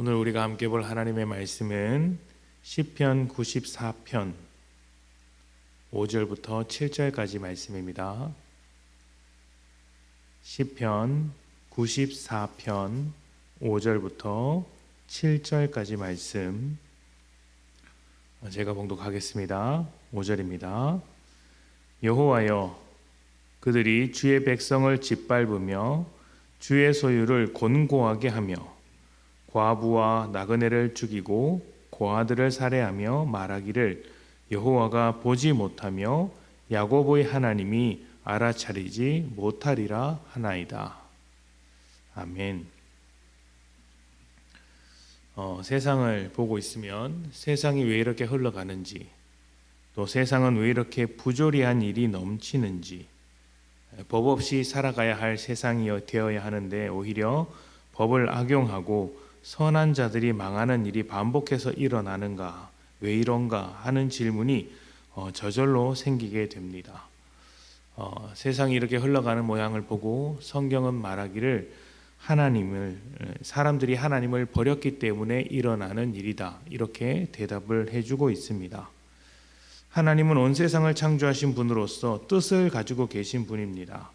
오늘 우리가 함께 볼 하나님의 말씀은 시편 94편 5절부터 7절까지 말씀입니다. 시편 94편 5절부터 7절까지 말씀 제가 봉독하겠습니다. 5절입니다. 여호와여, 그들이 주의 백성을 짓밟으며 주의 소유를 곤고하게 하며 과부와 나그네를 죽이고 고아들을 살해하며 말하기를 여호와가 보지 못하며 야곱의 하나님이 알아차리지 못하리라 하나이다. 아멘. 세상을 보고 있으면 세상이 왜 이렇게 흘러가는지, 또 세상은 왜 이렇게 부조리한 일이 넘치는지, 법 없이 살아가야 할 세상이 되어야 하는데 오히려 법을 악용하고 선한 자들이 망하는 일이 반복해서 일어나는가, 왜 이런가 하는 질문이 저절로 생기게 됩니다. 세상이 이렇게 흘러가는 모양을 보고 성경은 말하기를 사람들이 하나님을 버렸기 때문에 일어나는 일이다, 이렇게 대답을 해주고 있습니다. 하나님은 온 세상을 창조하신 분으로서 뜻을 가지고 계신 분입니다.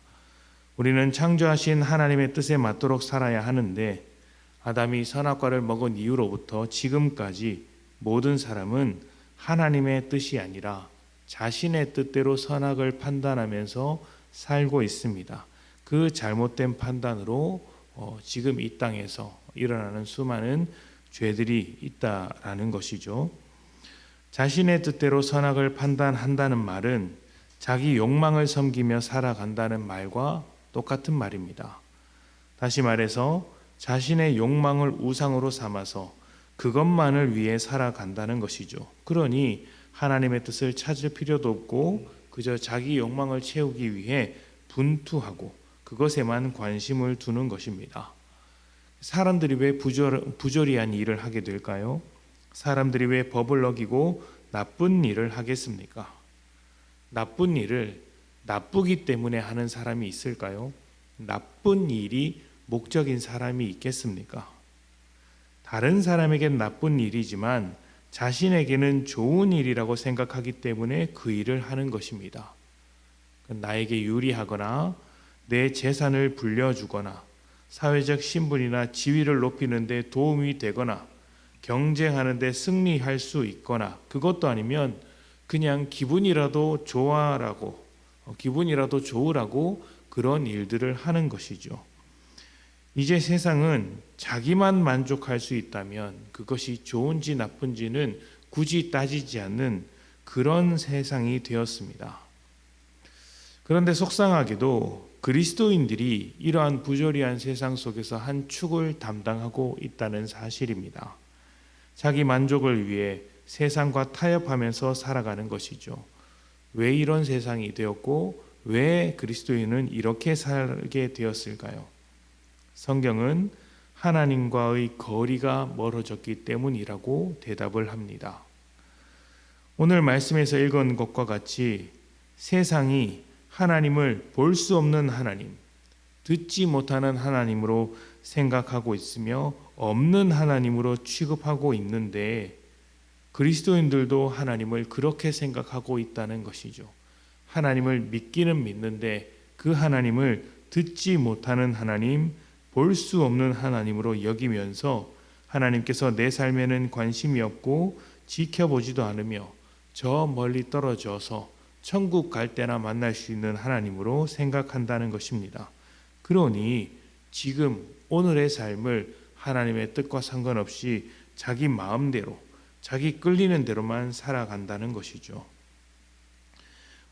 우리는 창조하신 하나님의 뜻에 맞도록 살아야 하는데 아담이 선악과를 먹은 이후로부터 지금까지 모든 사람은 하나님의 뜻이 아니라 자신의 뜻대로 선악을 판단하면서 살고 있습니다. 그 잘못된 판단으로 지금 이 땅에서 일어나는 수많은 죄들이 있다라는 것이죠. 자신의 뜻대로 선악을 판단한다는 말은 자기 욕망을 섬기며 살아간다는 말과 똑같은 말입니다. 다시 말해서 자신의 욕망을 우상으로 삼아서 그것만을 위해 살아간다는 것이죠. 그러니 하나님의 뜻을 찾을 필요도 없고 그저 자기 욕망을 채우기 위해 분투하고 그것에만 관심을 두는 것입니다. 사람들이 왜 부조리한 일을 하게 될까요? 사람들이 왜 법을 어기고 나쁜 일을 하겠습니까? 나쁜 일을 나쁘기 때문에 하는 사람이 있을까요? 나쁜 일이 목적인 사람이 있겠습니까? 다른 사람에겐 나쁜 일이지만 자신에게는 좋은 일이라고 생각하기 때문에 그 일을 하는 것입니다. 나에게 유리하거나 내 재산을 불려주거나 사회적 신분이나 지위를 높이는 데 도움이 되거나 경쟁하는 데 승리할 수 있거나, 그것도 아니면 그냥 기분이라도 좋으라고 그런 일들을 하는 것이죠. 이제 세상은 자기만 만족할 수 있다면 그것이 좋은지 나쁜지는 굳이 따지지 않는 그런 세상이 되었습니다. 그런데 속상하게도 그리스도인들이 이러한 부조리한 세상 속에서 한 축을 담당하고 있다는 사실입니다. 자기 만족을 위해 세상과 타협하면서 살아가는 것이죠. 왜 이런 세상이 되었고 왜 그리스도인은 이렇게 살게 되었을까요? 성경은 하나님과의 거리가 멀어졌기 때문이라고 대답을 합니다. 오늘 말씀에서 읽은 것과 같이 세상이 하나님을 볼 수 없는 하나님, 듣지 못하는 하나님으로 생각하고 있으며 없는 하나님으로 취급하고 있는데 그리스도인들도 하나님을 그렇게 생각하고 있다는 것이죠. 하나님을 믿기는 믿는데 그 하나님을 듣지 못하는 하나님, 볼 수 없는 하나님으로 여기면서 하나님께서 내 삶에는 관심이 없고 지켜보지도 않으며 저 멀리 떨어져서 천국 갈 때나 만날 수 있는 하나님으로 생각한다는 것입니다. 그러니 지금 오늘의 삶을 하나님의 뜻과 상관없이 자기 마음대로, 자기 끌리는 대로만 살아간다는 것이죠.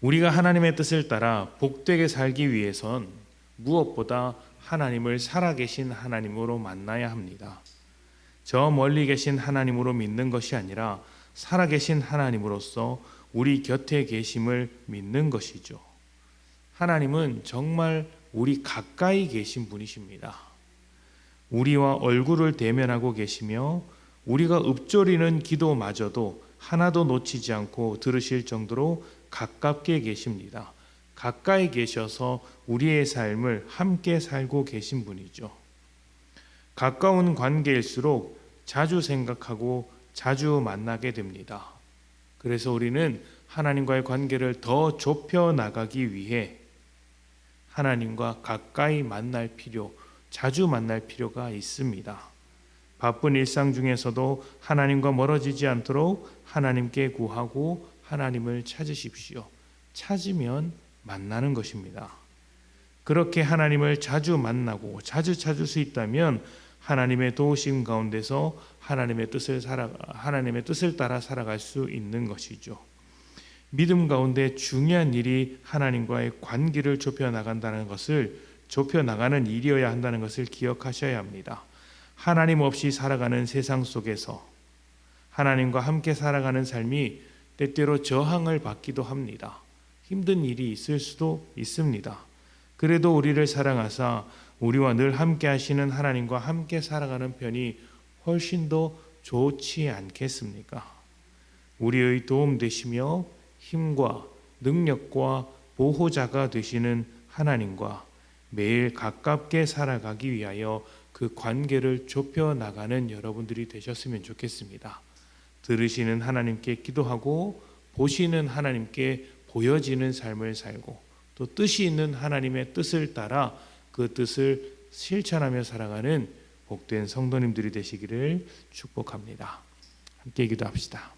우리가 하나님의 뜻을 따라 복되게 살기 위해선 무엇보다 하나님을 살아계신 하나님으로 만나야 합니다. 저 멀리 계신 하나님으로 믿는 것이 아니라 살아계신 하나님으로서 우리 곁에 계심을 믿는 것이죠. 하나님은 정말 우리 가까이 계신 분이십니다. 우리와 얼굴을 대면하고 계시며 우리가 읊조리는 기도마저도 하나도 놓치지 않고 들으실 정도로 가깝게 계십니다. 가까이 계셔서 우리의 삶을 함께 살고 계신 분이죠. 가까운 관계일수록 자주 생각하고 자주 만나게 됩니다. 그래서 우리는 하나님과의 관계를 더 좁혀 나가기 위해 하나님과 가까이 만날 필요, 자주 만날 필요가 있습니다. 바쁜 일상 중에서도 하나님과 멀어지지 않도록 하나님께 구하고 하나님을 찾으십시오. 찾으면 만나는 것입니다. 그렇게 하나님을 자주 만나고 자주 찾을 수 있다면 하나님의 도우심 가운데서 하나님의 뜻을 따라 살아갈 수 있는 것이죠. 믿음 가운데 중요한 일이 하나님과의 관계를 좁혀 나간다는 것을, 좁혀 나가는 일이어야 한다는 것을 기억하셔야 합니다. 하나님 없이 살아가는 세상 속에서 하나님과 함께 살아가는 삶이 때때로 저항을 받기도 합니다. 힘든 일이 있을 수도 있습니다. 그래도 우리를 사랑하사 우리와 늘 함께 하시는 하나님과 함께 살아가는 편이 훨씬 더 좋지 않겠습니까? 우리의 도움 되시며 힘과 능력과 보호자가 되시는 하나님과 매일 가깝게 살아가기 위하여 그 관계를 좁혀 나가는 여러분들이 되셨으면 좋겠습니다. 들으시는 하나님께 기도하고 보시는 하나님께 보여지는 삶을 살고 또 뜻이 있는 하나님의 뜻을 따라 그 뜻을 실천하며 살아가는 복된 성도님들이 되시기를 축복합니다. 함께 기도합시다.